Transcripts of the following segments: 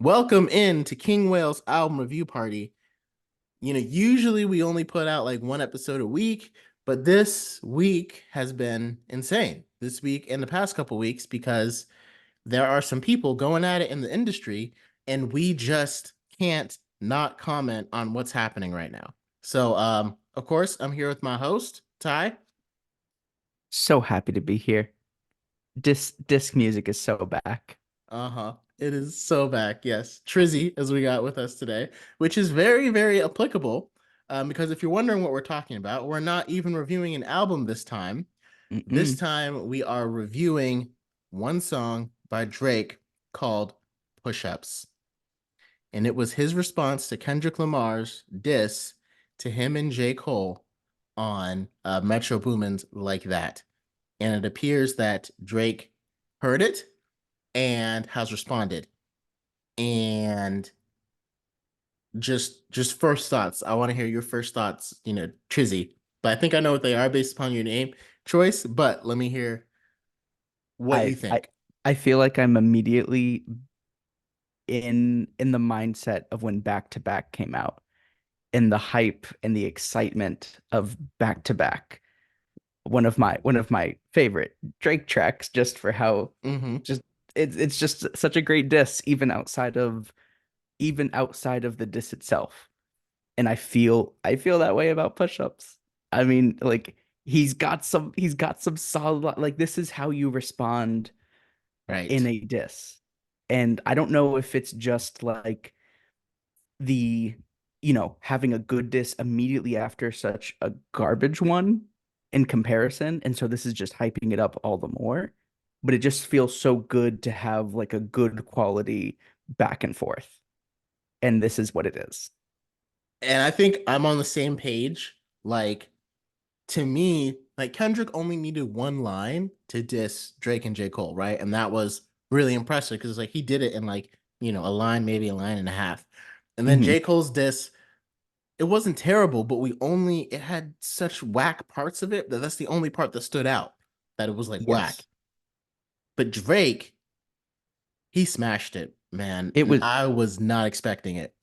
Welcome in to King Whale's album review party. Usually we only put out like one episode a week, but this week has been insane. This week and the past couple weeks because there are some people going at it in the industry, and we just can't not comment on what's happening right now. So, of course, I'm here with my host, Ty. So happy to be here. Disc music is so back. Uh-huh. It is so back. Yes. Trizzy, as we got with us today, which is very, very applicable. Because if you're wondering what we're talking about, we're not even reviewing an album this time. This Mm-mm. time we are reviewing one song by Drake called Push Ups. And it was his response to Kendrick Lamar's diss to him and J. Cole on Metro Boomin's Like That. And it appears that Drake heard it and has responded. And just first thoughts. I want to hear your first thoughts, Trizzy. But I think I know what they are based upon your name choice, but let me hear what you I I think. I feel like I'm immediately in the mindset of when Back to Back came out and the hype and the excitement of Back to Back. One of my favorite Drake tracks just for how Mm-hmm. just it's just such a great diss even outside of the diss itself. And I feel that way about push-ups. I mean, like he's got some solid, like this is how you respond in Right. a diss. And I don't know if it's just like the having a good diss immediately after such a garbage one in comparison, and so this is just hyping it up all the more, but it just feels so good to have like a good quality back and forth, and this is what it is. And I think I'm on the same page. Like, to me, like Kendrick only needed one line to diss Drake and J. Cole, right? And that was really impressive because like he did it in like, a line, maybe a line and a half. And then Hmm. J. Cole's diss, it wasn't terrible, but it had such whack parts of it that that's the only part that stood out, that it was like whack. Yes. But Drake, he smashed it, man. It And was I was not expecting it.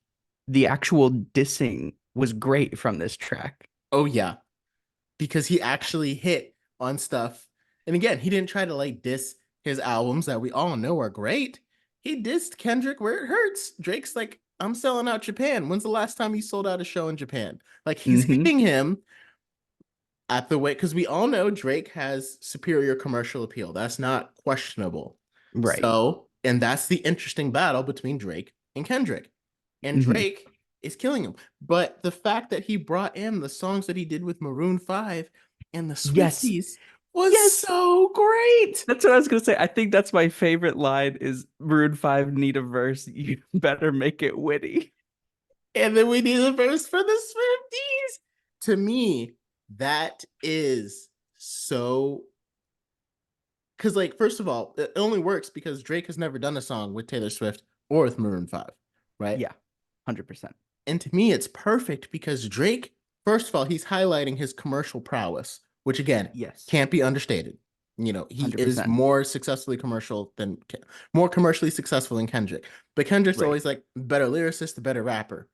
the actual dissing was great from this track. Oh yeah, because he actually hit on stuff. And again, he didn't try to like diss his albums that we all know are great. He dissed Kendrick where it hurts. Drake's like, I'm selling out Japan. When's the last time you sold out a show in Japan? Like he's Hmm. hitting him at the way, because we all know Drake has superior commercial appeal. That's not questionable. Right. So, and that's the interesting battle between Drake and Kendrick. And Hmm. Drake is killing him. But the fact that he brought in the songs that he did with Maroon 5 and the Yes. Swifties was Yes. so great. That's what I was gonna say. I think that's my favorite line is Maroon 5 need a verse. You better make it witty. And then we need a verse for the Swifties. To me, that is so, because like first of all, it only works because Drake has never done a song with Taylor Swift or with Maroon 5, right? Yeah, 100%. And to me it's perfect because Drake, first of all, he's highlighting his commercial prowess, which again Yes, can't be understated. He is 100%. more commercially successful than Kendrick, but Kendrick's Right. always like better lyricist, the better rapper.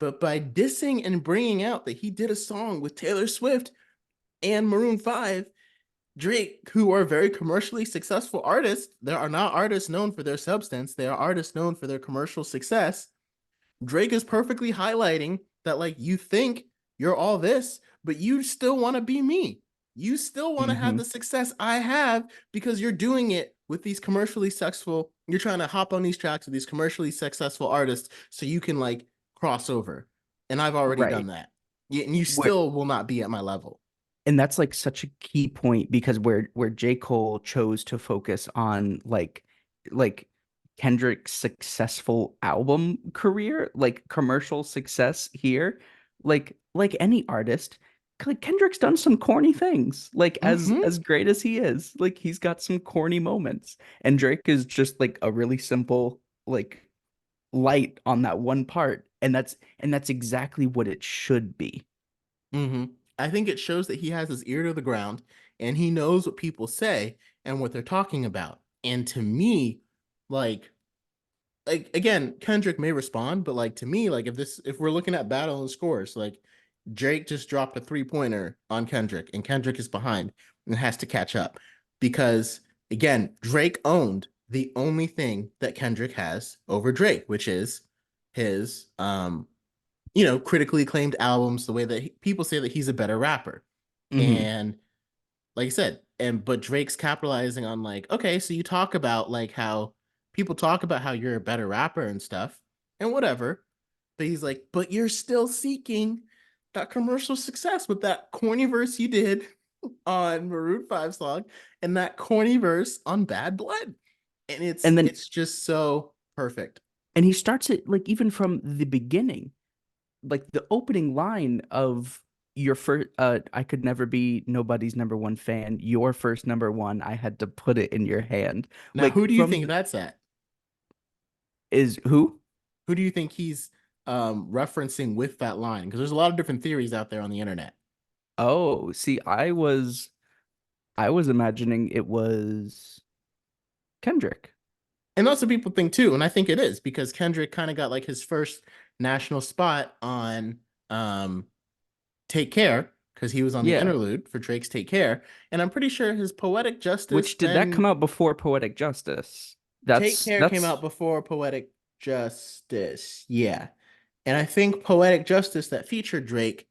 But by dissing and bringing out that he did a song with Taylor Swift and Maroon 5, Drake, who are very commercially successful artists, there are not artists known for their substance, they are artists known for their commercial success. Drake is perfectly highlighting that, like, you think you're all this, but you still want to be me. You still want to have Hmm. the success I have because you're doing it with these commercially successful, you're trying to hop on these tracks with these commercially successful artists so you can, like, cross over. And I've already done Right. that. Yeah, and you Where still will not be at my level. and that's like such a key point because where J. Cole chose to focus on like Kendrick's successful album career, like commercial success here, like any artist, like Kendrick's done some corny things. Like Mm-hmm. as great as he is, like he's got some corny moments. And Drake is just like a really simple, like light on that one part. And that's exactly what it should be. Mm-hmm. I think it shows that he has his ear to the ground and he knows what people say and what they're talking about. And to me, like, like again, Kendrick may respond, but like to me, like if we're looking at battle and scores, like Drake just dropped a 3-pointer on Kendrick, and Kendrick is behind and has to catch up because again, Drake owned the only thing that Kendrick has over Drake, which is his critically acclaimed albums, the way that people say that he's a better rapper. Hmm. And like I said, but Drake's capitalizing on like, okay, so you talk about like how people talk about how you're a better rapper and stuff and whatever. But he's like, but you're still seeking that commercial success with that corny verse you did on Maroon 5 song and that corny verse on Bad Blood. And And then it's just so perfect. and he starts it like even from the beginning, like the opening line of your first I could never be nobody's number one fan. Your first number one, I had to put it in your hand. Now, Like who do you think from that's at? is who? Who do you think he's referencing with that line? Because there's a lot of different theories out there on the internet. Oh, see, I was imagining it was Kendrick. And lots of people think too, and I think it is because Kendrick kind of got like his first national spot on Take Care because he was on the Yeah. interlude for Drake's Take Care. And I'm pretty sure his Poetic Justice Which did that come then out before Poetic Justice? Take Care came out That's before Poetic Justice. Yeah. And I think Poetic Justice that featured Drake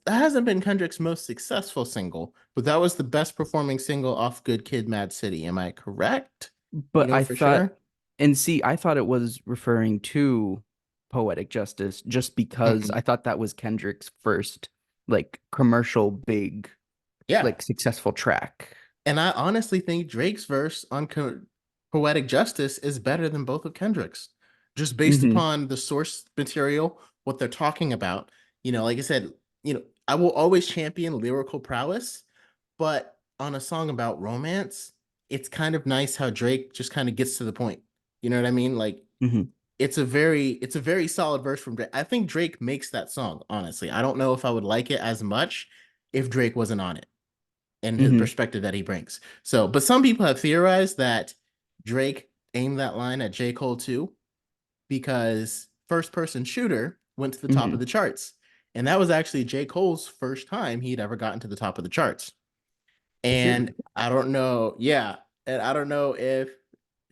hasn't been Kendrick's most successful single, but that was the best performing single off Good Kid Mad City. Am I correct? You but know I for thought sure? and see, I thought it was referring to Poetic Justice just because I Mm-mm. thought that was Kendrick's first like commercial big Yeah. like successful track. And I honestly think Drake's verse on Poetic Justice is better than both of Kendrick's, just based Hmm. upon the source material, what they're talking about. Like I said, I will always champion lyrical prowess, but on a song about romance, it's kind of nice how Drake just kind of gets to the point. You know what I mean? Like Hmm. it's a very solid verse from Drake. I think Drake makes that song, honestly. I don't know if I would like it as much if Drake wasn't on it and his Hmm. perspective that he brings. So, but some people have theorized that Drake aimed that line at J. Cole too, because First Person Shooter went to the top Hmm. of the charts. And that was actually J. Cole's first time he'd ever gotten to the top of the charts. Is it? And I don't know, yeah. And I don't know if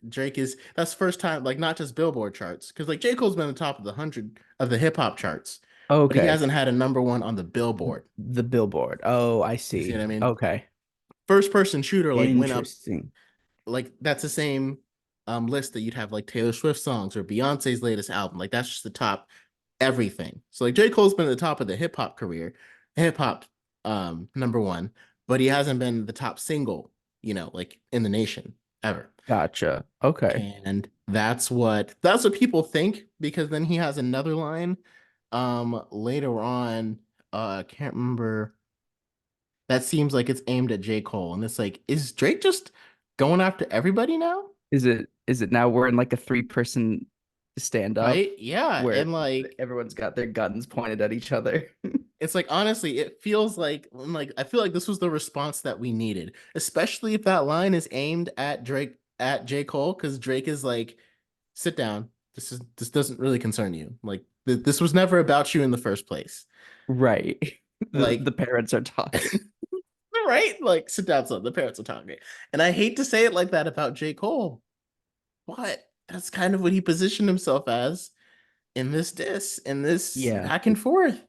Drake is that's first time, like not just Billboard charts, because like J. Cole's been at the top of the 100 of the hip hop charts, but he Okay. hasn't had a number one on the Billboard. The Billboard. Oh, I You see what see. I mean? Okay. First person shooter like went up Interesting. like that's the same list that you'd have like Taylor Swift songs or Beyonce's latest album. Like that's just the top everything. So like J. Cole's been at the top of the hip hop career, hip hop number one, but he hasn't been the top single, like in the nation ever. Gotcha. Okay. And that's what people think because then he has another line later on. I can't remember that seems like it's aimed at J. Cole. And it's like, is Drake just going after everybody now? Is it now we're in like a three-person stand up Right? Yeah. where And like, everyone's got their guns pointed at each other? it's like, honestly, it feels like, I feel like this was the response that we needed, especially if that line is aimed at Drake, at J. Cole, because Drake is like, sit down. This doesn't really concern you. Like, this was never about you in the first place. Right. The Like, parents are talking. right? Like, sit down, son. The parents are talking. And I hate to say it like that about J. Cole, but that's kind of what he positioned himself as in this Yeah. back and forth.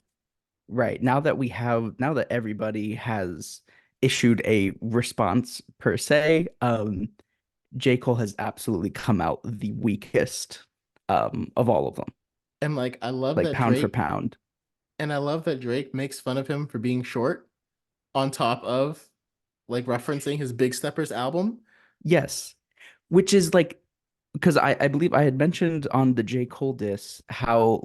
Right. Now that everybody has issued a response per se, J. Cole has absolutely come out the weakest of all of them, And like like pound for pound. I love that Drake makes fun of him for being short on top of like referencing his Big Steppers album. Yes. Which is like because I believe I had mentioned on the J. Cole diss how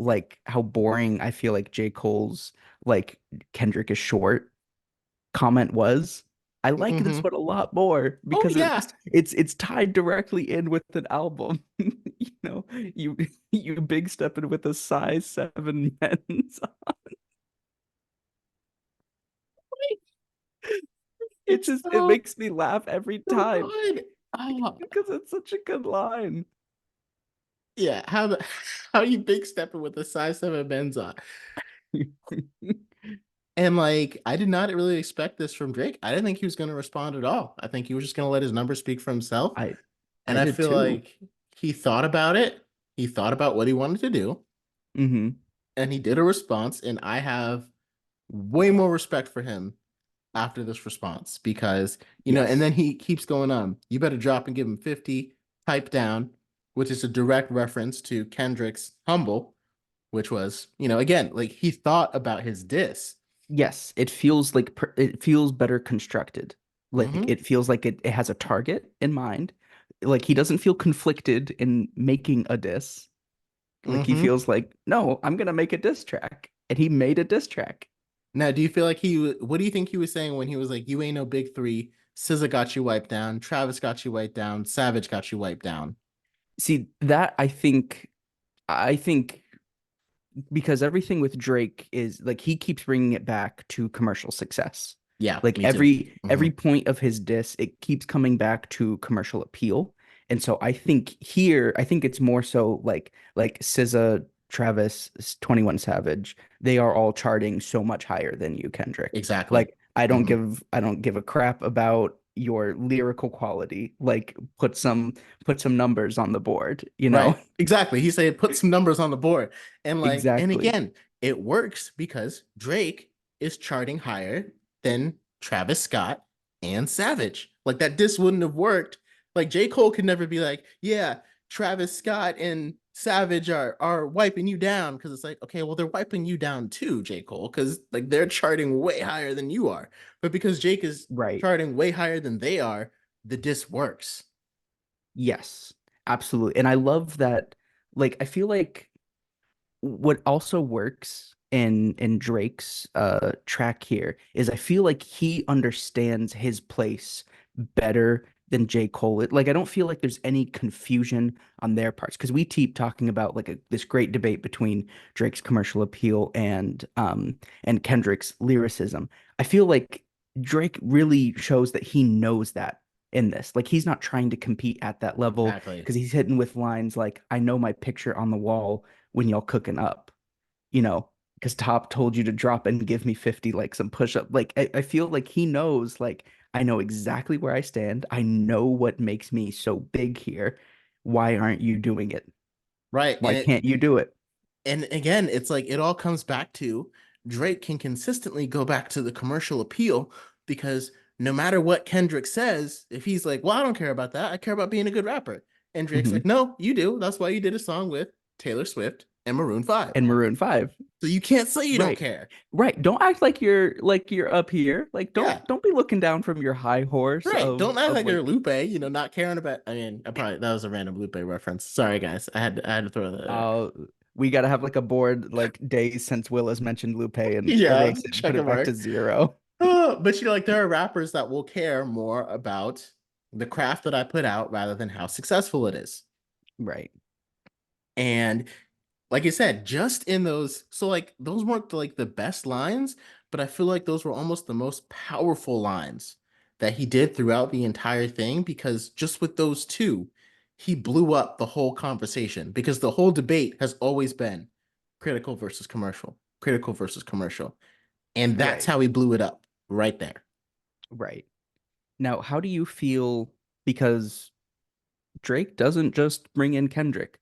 boring I feel like J. Cole's like Kendrick is short comment was. I like this Hmm. one a lot more Oh because yeah. it's tied directly in with an album. You know, you you big stepping with a size 7 men's. It It's just it so makes me laugh every so time good. Ah, because it's such a good line. Yeah, how you big stepping with a size 7 men's on. And like I did not really expect this from Drake. I didn't think he was going to respond at all. I think he was just going to let his numbers speak for himself. I And I I did feel too. like he thought about it. He thought about what he wanted to do, Hmm. and he did a response. And I have way more respect for him after this response because, and Yes. then he keeps going on. You better drop and give him 50, type down, which is a direct reference to Kendrick's Humble, which was, again, like he thought about his diss. Yes, it feels like it feels better constructed. Like Mm-hmm. it feels like it has a target in mind. Like he doesn't feel conflicted in making a diss. Like he Mm-hmm. feels like, no, I'm gonna make a diss track. And he made a diss track. Now, do you feel like what do you think he was saying when he was like, you ain't no big three, SZA got you wiped down, Travis got you wiped down, Savage got you wiped down? See, that I think because everything with Drake is like he keeps bringing it back to commercial success. Yeah, Like me too. every Mm-hmm. point of his diss, it keeps coming back to commercial appeal. And so I think here, I think it's more so like SZA, Travis, 21 Savage, they are all charting so much higher than you, Kendrick. Exactly. Like Mm-hmm. I don't give a crap about your lyrical quality. Like put some numbers on the board, you know? Right. Exactly. He said put some numbers on the board. And Exactly. again, it works because Drake is charting higher than Travis Scott and Savage. Like that diss wouldn't have worked. Like J. Cole could never be like, yeah, Travis Scott and Savage are wiping you down because it's like, okay, well, they're wiping you down too, J. Cole, because like they're charting way higher than you are. But because Jake is Right. charting way higher than they are, the diss works. Yes, absolutely. And I love that. Like, I feel like what also works in Drake's track here is I feel like he understands his place better than J. Cole. Like, I don't feel like there's any confusion on their parts because we keep talking about like this great debate between Drake's commercial appeal and Kendrick's lyricism. I feel like Drake really shows that he knows that in this. Like he's not trying to compete at that level Exactly. because he's hitting with lines like, I know my picture on the wall when y'all cooking up, you know, because Top told you to drop and give me 50, like some push up. Like I feel like he knows, like, I know exactly where I stand. I know what makes me so big here. Why aren't you doing it? Right. Why can't you do it? And again, it's like it all comes back to Drake can consistently go back to the commercial appeal because no matter what Kendrick says, if he's like, well, I don't care about that. I care about being a good rapper. And Drake's Hmm. like, no, you do. That's why you did a song with Taylor Swift and Maroon 5. And Maroon 5. So you can't say you don't Right. care. Right. Don't act like you're up here. Like Yeah. don't be looking down from your high horse Right. Don't act of like you're like Lupe, not caring about. I mean, I probably that was a random Lupe reference. Sorry, guys. I had to throw that there. uh we gotta have like a board like days since Will has mentioned Lupe and Yeah, erase it and put check a it back to mark. 0. But like there are rappers that will care more about the craft that I put out rather than how successful it is. Right. And like I said, just in those, so like those weren't like the best lines, but I feel like those were almost the most powerful lines that he did throughout the entire thing because just with those two, he blew up the whole conversation because the whole debate has always been critical versus commercial, critical versus commercial. And that's Right. how he blew it up right there. Right. Now, how do you feel because Drake doesn't just bring in Kendrick.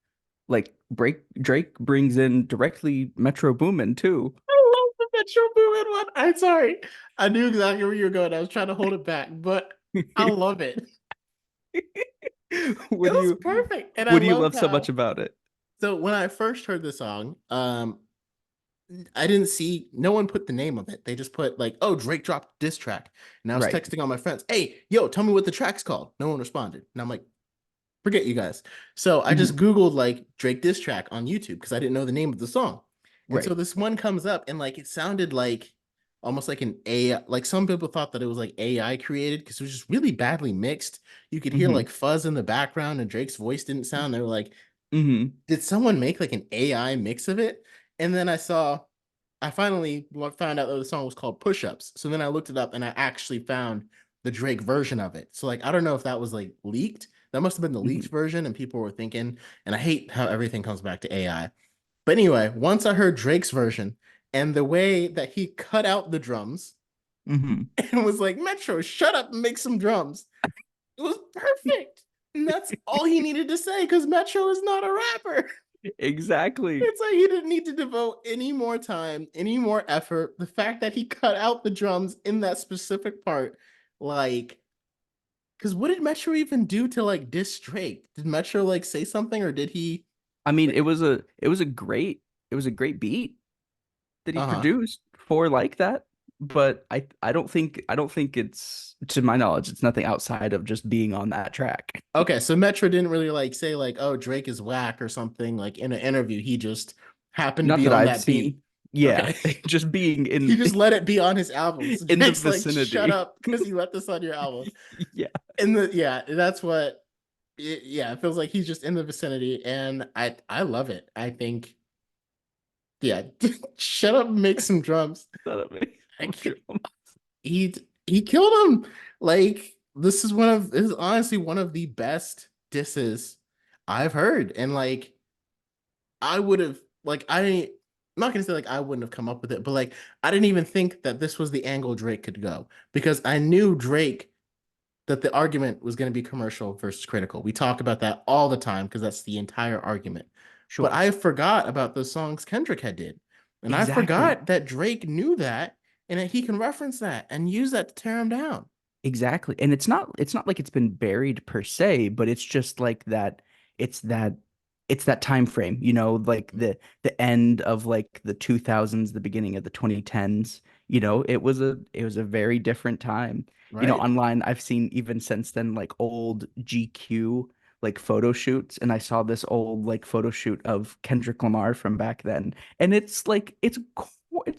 Like Drake brings in directly Metro Boomin too. I love the Metro Boomin one. I'm sorry. I knew exactly where you were going. I was trying to hold it back, but I love it. It What do was you perfect. And I what do you loved love so much how about it? so when I first heard the song, I didn't see no one put the name of it. They just put like, oh, Drake dropped diss track. And I was Right. texting all my friends, hey, yo, tell me what the track's called. No one responded. And I'm like, forget you guys. So I just Mhm. Googled like Drake diss track on YouTube because I didn't know the name of the song. And so Right. this one comes up and like it sounded like almost like an AI, like some people thought that it was like AI created because it was just really badly mixed. You could hear Hmm. like fuzz in the background and Drake's voice didn't sound. They were like, Hmm. did someone make like an AI mix of it? And then I finally found out that the song was called Push Ups. So then I looked it up and I actually found the Drake version of it. So like I don't know if that was like leaked. That must have been the leaked Mhm. version, and people were thinking, and I hate how everything comes back to AI. But anyway, once I heard Drake's version and the way that he cut out the drums Mhm. and was like, Metro, shut up and make some drums. It was perfect. And that's all he needed to say because Metro is not a rapper. Exactly. It's like he didn't need to devote any more time, any more effort. The fact that he cut out the drums in that specific part, like, because what did Metro even do to like diss Drake? Did Metro like say something or did he I mean, like, it was a great beat that he uh-huh. produced for like that. But I don't think it's to my knowledge, it's nothing outside of just being on that track. Okay, so Metro didn't really like say like, oh, Drake is whack or something like in an interview. He just happened to Not be that on I've that beat. seen. Yeah, Okay. just being He just let it be on his album. So in the Drake's like, shut vicinity. up because you let this on your album. Yeah, And the yeah, that's what yeah, it feels like he's just in the vicinity, and I love it. I think yeah, shut up and make some drums. that makes I some can't, drum. he killed him. Like this is honestly one of the best disses I've heard, and like I would have like I'm not gonna say like I wouldn't have come up with it, but like I didn't even think that this was the angle Drake could go because I knew Drake that the argument was going to be commercial versus critical. We talk about that all the time because that's the entire argument. But Sure. I forgot about the songs Kendrick had did. And I Exactly. forgot that Drake knew that and that he can reference that and use that to tear him down. Exactly. And it's not like it's been buried per se, but it's just like that it's that it's that time frame, you know, like the end of like the 2000s, the beginning of the 2010s, you know, it was a very different time. You know, Right? online I've seen even since then like old GQ like photo shoots, and I saw this old like photo shoot of Kendrick Lamar from back then, and it's like it's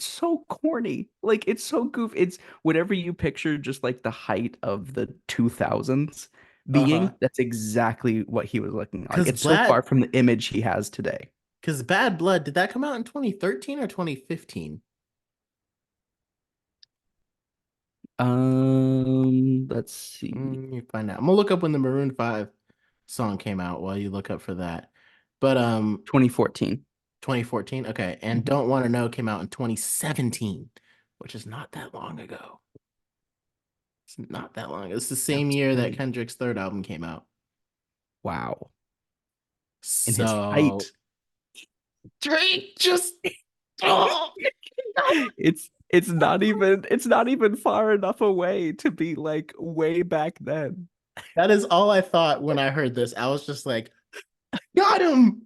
so corny. Like it's so goofy. It's whatever you picture just like the height of the 2000s Uh-huh. being, that's exactly what he was looking like. Cause It's so far Bad from the image he has today. cause Bad Blood, did that come out in 2013 or 2015? Let's see. You find out. I'm gonna look up when the Maroon 5 song came out while you look up for that. But 2014. 2014. Okay. And Mhm. Don't Want to Know came out in 2017, which is not that long ago. It's not that long. It's the That same was year that great. Kendrick's third album came out. Wow. In his So height. Drake just oh, It's not even far enough away to be like way back then. that is all I thought when I heard this. I was just like, got him.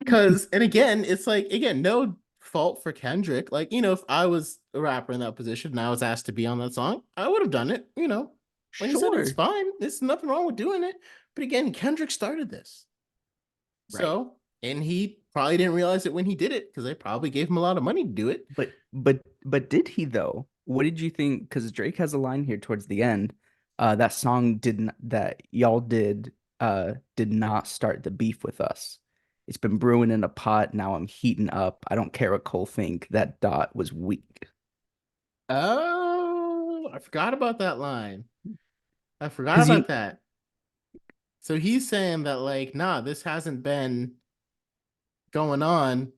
Cause and again, it's like again, no fault for Kendrick. Like, if I was a rapper in that position and I was asked to be on that song, I would have done it. Like I said, it's Sure. fine. There's nothing wrong with doing it. But again, Kendrick started this. Right. So, and he probably didn't realize it when he did it because they probably gave him a lot of money to do it. But did he though? What did you think? Because Drake has a line here towards the end. That song didn't that y'all did not start the beef with us. It's been brewing in a pot. Now I'm heating up. I don't care what Cole think. That dot was weak. Oh, I forgot about that line. I forgot Because about you that. So he's saying that, like, nah, this hasn't been going on.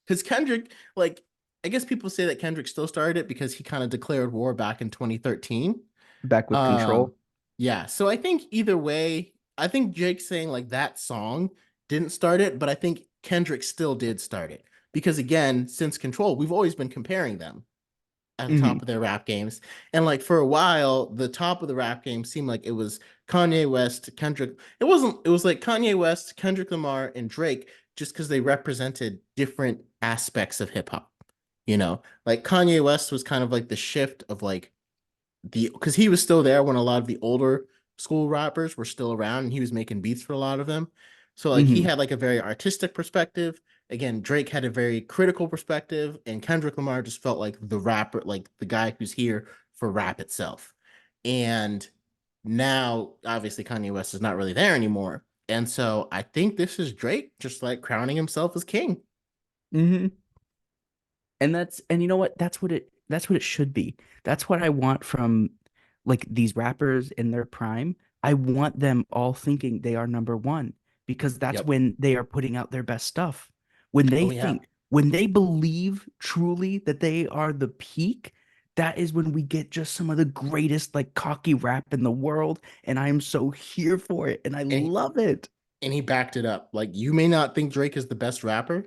Because Kendrick, like, I guess people say that Kendrick still started it because he kind of declared war back in 2013. back with Um, control. yeah. So I think either way, I think Jake's saying like that song didn't start it, but I think Kendrick still did start it. Because again, since Control, we've always been comparing them at the top Hmm. of their rap games. And like for a while, the top of the rap game seemed like it was Kanye West, Kendrick. It wasn't, it was like Kanye West, Kendrick Lamar, and Drake, just because they represented different aspects of hip hop. Like Kanye West was kind of like the shift of like because he was still there when a lot of the older school rappers were still around and he was making beats for a lot of them. So like he Hmm. had like a very artistic perspective. Again, Drake had a very critical perspective, and Kendrick Lamar just felt like the rapper, like the guy who's here for rap itself. And now, obviously, Kanye West is not really there anymore. And so I think this is Drake just like crowning himself as king. Hmm. And you know what? That's what it should be. That's what I want from like these rappers in their prime. I want them all thinking they are number one because that's Yep. when they are putting out their best stuff. When they Oh yeah. think, when they believe truly that they are the peak, that is when we get just some of the greatest like cocky rap in the world. And I am so here for it. And I And love it. and he backed it up. Like you may not think Drake is the best rapper,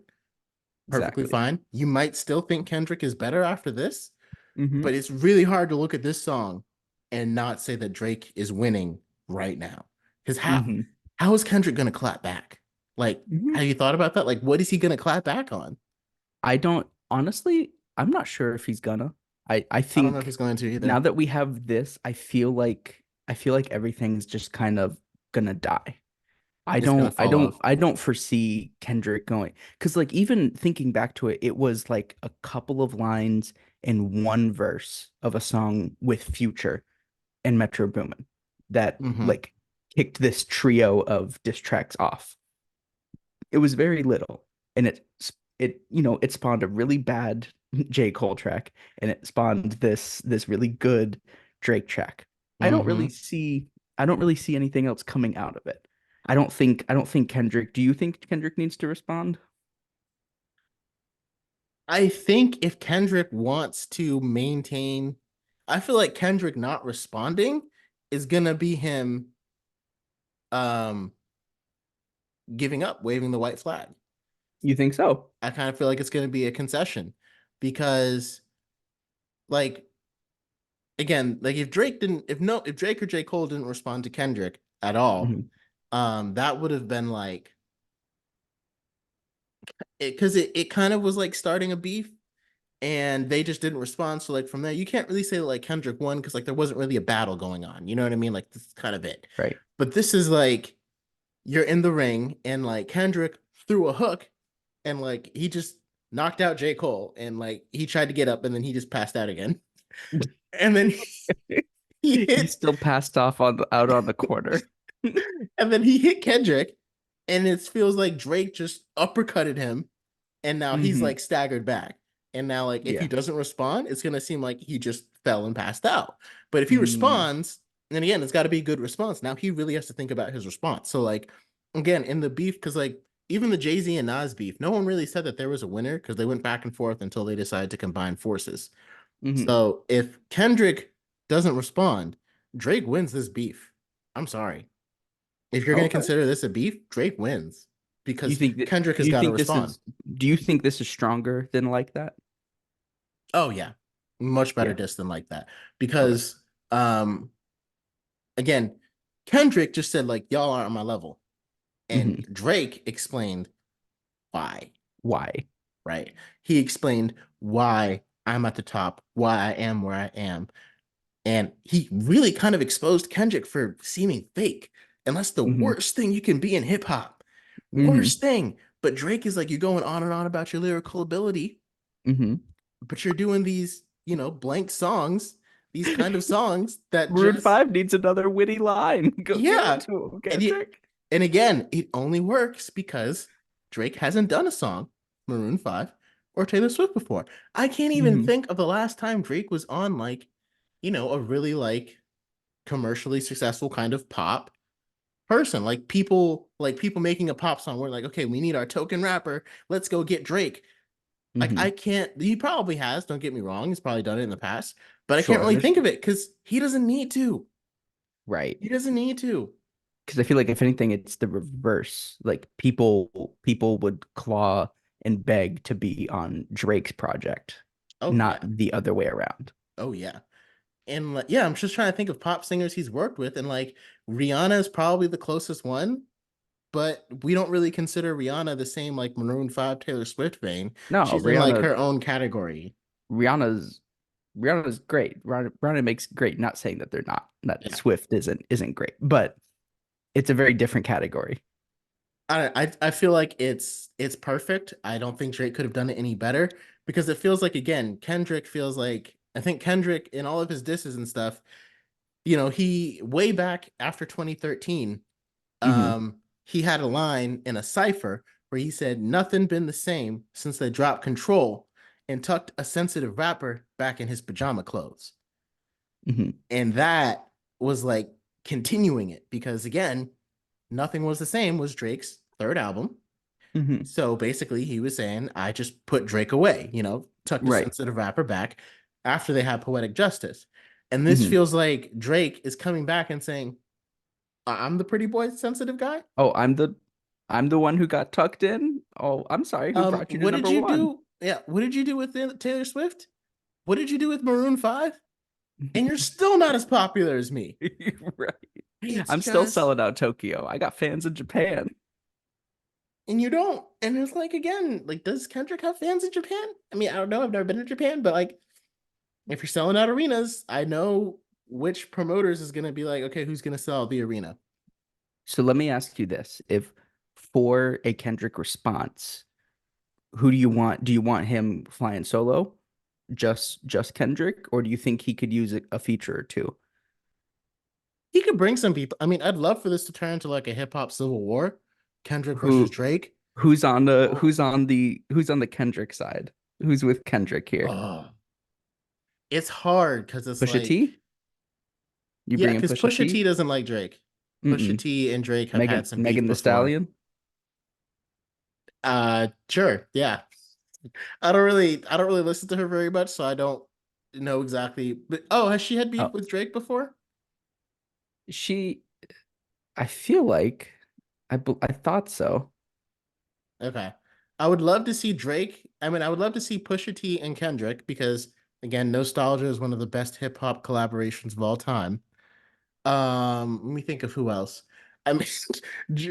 perfectly Exactly. fine. You might still think Kendrick is better after this, Mm-hmm. but it's really hard to look at this song and not say that Drake is winning right now. Because Mm-hmm. how is Kendrick gonna clap back? Like, Mm-hmm. have you thought about that? Like, what is he gonna clap back on? I don't honestly, I'm not sure if he's gonna. I I don't know if think he's going to now either. that we have this, I feel like everything's just kind of gonna die. I It's gonna don't I fall don't off. I don't foresee Kendrick going because like even thinking back to it, it was like a couple of lines in one verse of a song with Future and Metro Boomin that Mm-hmm. like kicked this trio of diss tracks off. It was very little, and it spawned a really bad J. Cole track, and it spawned this really good Drake track. I don't Mm-hmm. really see I don't really see anything else coming out of it. I don't think Kendrick. Do you think Kendrick needs to respond? I think if Kendrick wants to maintain, I feel like Kendrick not responding is gonna be him um giving up, waving the white flag. You think so? I kind of feel like it's gonna be a concession because like again, like if Drake or J. Cole didn't respond to Kendrick at all, Mhm. that would have been like it kind of was like starting a beef and they just didn't respond. So like from there, you can't really say like Kendrick won because like there wasn't really a battle going on. You know what I mean? Like this is kind of it. Right. But this is like you're in the ring and like Kendrick threw a hook and like he just knocked out J. Cole and like he tried to get up and then he just passed out again. And then he He hit still passed off out on the corner. and then he hit Kendrick and it feels like Drake just uppercutted him and now he's Hmm. like staggered back. And now, like, if he Yeah. doesn't respond, it's gonna seem like he just fell and passed out. But if he Mm, responds, and again, it's got to be a good response. Now he really has to think about his response. So, like, again, in the beef, because like even the Jay-Z and Nas beef, no one really said that there was a winner because they went back and forth until they decided to combine forces. hmm. So if Kendrick doesn't respond, Drake wins this beef. I'm sorry. If you're gonna Okay. consider this a beef, Drake wins You because think that Kendrick do has you got to think this respond. is do you think this is stronger than like that? Oh yeah, much better Yeah. diss than like that Okay. because um again, Kendrick just said like y'all aren't on my level, and Hmm. Drake explained why. Why? Right? He explained why I'm at the top, why I am where I am, and he really kind of exposed Kendrick for seeming fake, and that's the Hmm. worst thing you can be in hip hop. Hmm. Worst thing. But Drake is like you're going on and on about your lyrical ability, Hmm. but you're doing these, blank songs, these kind of songs that Maroon just, 5 needs another witty line. Go give it yeah. to him, And you, Kendrick. and again, it only works because Drake hasn't done a song, Maroon 5, or Taylor Swift before. I can't even Hmm. think of the last time Drake was on like, a really like commercially successful kind of pop person. Like people making a pop song. We're like, okay, we need our token rapper. Let's go get Drake. Like I Hmm. can't. He probably has. Don't get me wrong. He's probably done it in the past, but I can't Sure. really think of it because he doesn't need to. Right. He doesn't need to. Because I feel like if anything, it's the reverse. Like people would claw and beg to be on Drake's project, Oh not yeah. the other way around. Oh yeah. And like, yeah, I'm just trying to think of pop singers he's worked with, and like Rihanna is probably the closest one, but we don't really consider Rihanna the same like Maroon 5 Taylor Swift vein. No, She's in like her own category. Rihanna's Rihanna's great. Rihanna makes great. Not saying that they're not. That Yeah. Swift isn't great, but it's a very different category. I feel like it's perfect. I don't think Drake could have done it any better because it feels like again, Kendrick feels like I think Kendrick in all of his disses and stuff, he way back after 2013, Hmm. he had a line in a cipher where he said nothing been the same since they dropped control and tucked a sensitive rapper back in his pajama clothes. Hmm. And that was like continuing it because again, Nothing Was the Same was Drake's third album. Hmm. So basically, he was saying, I just put Drake away, tucked a Right. sensitive rapper back after they had Poetic Justice. And this Hmm. feels like Drake is coming back and saying, I'm the pretty boy sensitive guy. Oh, I'm the one who got tucked in. Oh, I'm sorry. Who brought you to What did number you one? do? Yeah, what did you do with Taylor Swift? What did you do with Maroon 5? And you're still not as popular as me. Right. It's I'm still just, selling out Tokyo. I got fans in Japan. and you don't. And it's like, again, like, does Kendrick have fans in Japan? I mean, I don't know. I've never been to Japan, but like, if you're selling out arenas, I know which promoters is going to be like, okay, who's going to sell the arena? So let me ask you this. If for a Kendrick response, who do you want? Do you want him flying solo? Just Kendrick, or do you think he could use a feature or two? He could bring some people. I mean, I'd love for this to turn into like a hip hop civil war, Kendrick versus Who Drake. who's on the Kendrick side? Who's with Kendrick here? Oh, it's hard because it's Pusha like, T? You yeah, bring in because Pusha Pusha T T? doesn't like Drake. Pusha Mm-mm. T and Drake have had some beef Megan the before. Stallion? Sure, yeah. I don't really listen to her very much, so I don't know exactly. But oh, has she had beef Oh, with Drake before? she I feel like I thought so. Okay. I would love to see Drake. I mean, I would love to see Pusha T and Kendrick because again, Nostalgia is one of the best hip hop collaborations of all time. Let me think of who else. I mean,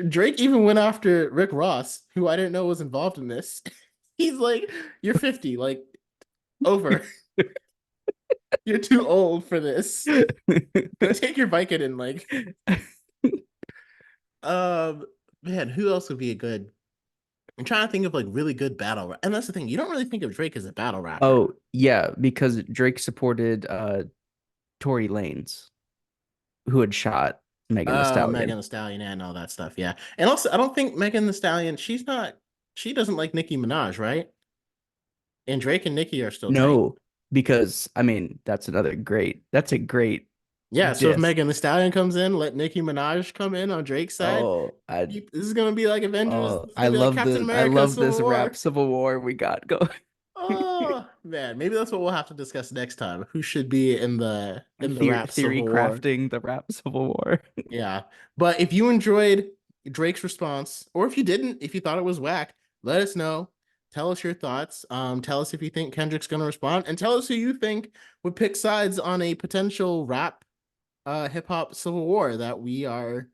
Drake even went after Rick Ross, who I didn't know was involved in this. He's like, "You're 50, like over. You're too old for this. Go take your Vicodin." And like, um, man, who else would be a good? I'm trying to think of like really good and that's the thing. You don't really think of Drake as a battle rapper. Oh, yeah, because Drake supported Tory Lanez, who had shot Megan the Megan Stallion. the Stallion and all that stuff. Yeah. And also, I don't think Megan the Stallion, she doesn't like Nicki Minaj, right? And Drake and Nicki are still tight. No, because I mean that's a great Yeah. So if diss. Megan the Stallion comes in, let Nicki Minaj come in on Drake's side. Oh, This is going to be like Avengers. oh, This is going to be like Captain I America love Civil this rap War. civil war we got going. Oh, man. Maybe that's what we'll have to discuss next time. Who should be in the rap Theory Civil War? crafting the rap civil war. Yeah. But if you enjoyed Drake's response, or if you didn't, if you thought it was whack, let us know. Tell us your thoughts. Tell us if you think Kendrick's gonna respond, and tell us who you think would pick sides on a potential rap hip hop civil war that we are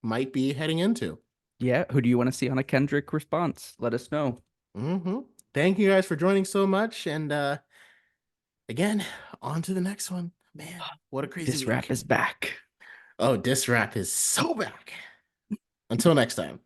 might be heading into. Yeah, who do you want to see on a Kendrick response? Let us know. hmm Thank you guys for joining so much. And again, on to the next one. Man, what a crazy This rap week. is back. Oh, this rap is so back. Until next time.